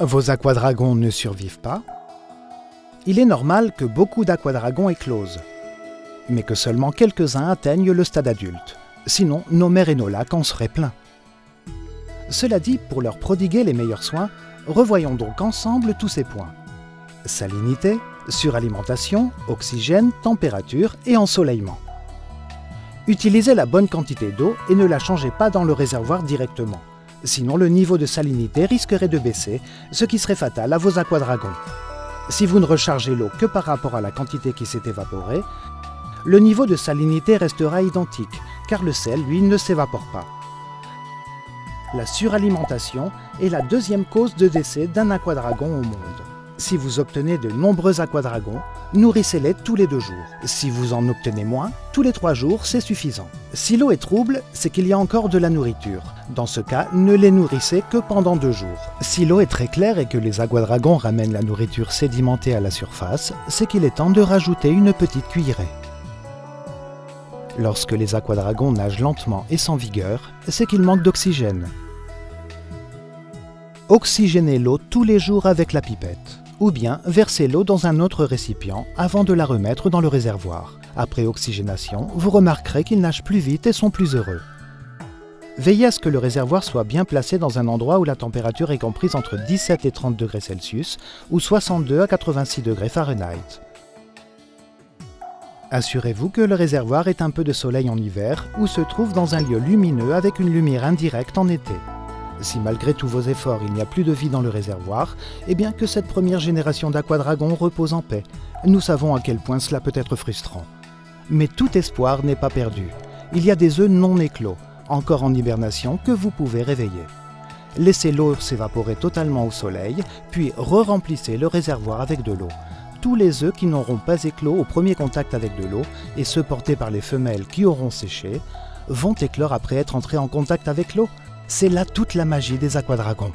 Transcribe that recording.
Vos aquadragons ne survivent pas. Il est normal que beaucoup d'aquadragons éclosent, mais que seulement quelques-uns atteignent le stade adulte. Sinon, nos mers et nos lacs en seraient pleins. Cela dit, pour leur prodiguer les meilleurs soins, revoyons donc ensemble tous ces points. Salinité, suralimentation, oxygène, température et ensoleillement. Utilisez la bonne quantité d'eau et ne la changez pas dans le réservoir directement. Sinon, le niveau de salinité risquerait de baisser, ce qui serait fatal à vos aquadragons. Si vous ne rechargez l'eau que par rapport à la quantité qui s'est évaporée, le niveau de salinité restera identique, car le sel, lui, ne s'évapore pas. La suralimentation est la deuxième cause de décès d'un aquadragon au monde. Si vous obtenez de nombreux aquadragons, nourrissez-les tous les 2 jours. Si vous en obtenez moins, tous les 3 jours, c'est suffisant. Si l'eau est trouble, c'est qu'il y a encore de la nourriture. Dans ce cas, ne les nourrissez que pendant 2 jours. Si l'eau est très claire et que les aquadragons ramènent la nourriture sédimentée à la surface, c'est qu'il est temps de rajouter une petite cuillerée. Lorsque les aquadragons nagent lentement et sans vigueur, c'est qu'ils manquent d'oxygène. Oxygénez l'eau tous les jours avec la pipette. Ou bien versez l'eau dans un autre récipient avant de la remettre dans le réservoir. Après oxygénation, vous remarquerez qu'ils nagent plus vite et sont plus heureux. Veillez à ce que le réservoir soit bien placé dans un endroit où la température est comprise entre 17 et 30 degrés Celsius ou 62 à 86 degrés Fahrenheit. Assurez-vous que le réservoir ait un peu de soleil en hiver ou se trouve dans un lieu lumineux avec une lumière indirecte en été. Si malgré tous vos efforts il n'y a plus de vie dans le réservoir, eh bien que cette première génération d'aquadragons repose en paix. Nous savons à quel point cela peut être frustrant. Mais tout espoir n'est pas perdu. Il y a des œufs non éclos, encore en hibernation, que vous pouvez réveiller. Laissez l'eau s'évaporer totalement au soleil, puis re-remplissez le réservoir avec de l'eau. Tous les œufs qui n'auront pas éclos au premier contact avec de l'eau, et ceux portés par les femelles qui auront séché, vont éclore après être entrés en contact avec l'eau. C'est là toute la magie des aquadragons.